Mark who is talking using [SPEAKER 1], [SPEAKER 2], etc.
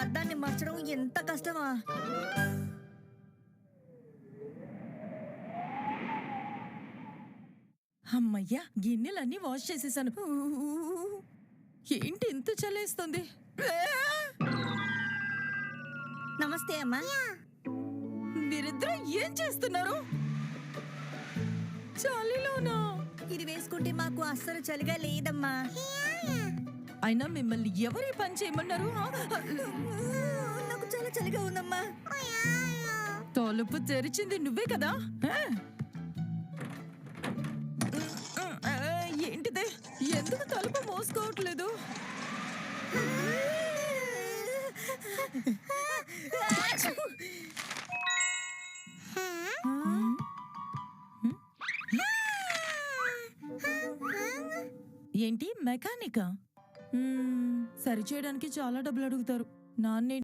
[SPEAKER 1] అద్దాన్ని మార్చడం ఎంత కష్టమా?
[SPEAKER 2] అమ్మయ్యా, గిన్నెలన్నీ వాష్ చేసేసాను. ఏంటి ఇంత చలేస్తుంది?
[SPEAKER 1] నమస్తే అమ్మా.
[SPEAKER 2] మీరిద్దరూ ఏం చేస్తున్నారు? చలిలోనా?
[SPEAKER 1] ఇది వేసుకుంటే మాకు అస్సలు చలిగా లేదమ్మా.
[SPEAKER 2] అయినా మిమ్మల్ని ఎవరి పని చేయమన్నారు?
[SPEAKER 1] నాకు చాలా చలిగా ఉందమ్మా.
[SPEAKER 2] తలుపు తెరిచింది నువ్వే కదా? ఏంటిదే, ఎందుకు తలుపు మోసుకోవట్లేదు? ఏంటి మెకానికా? సరిచేయడానికి చాలా డబ్బులు అడుగుతారు. నాన్నే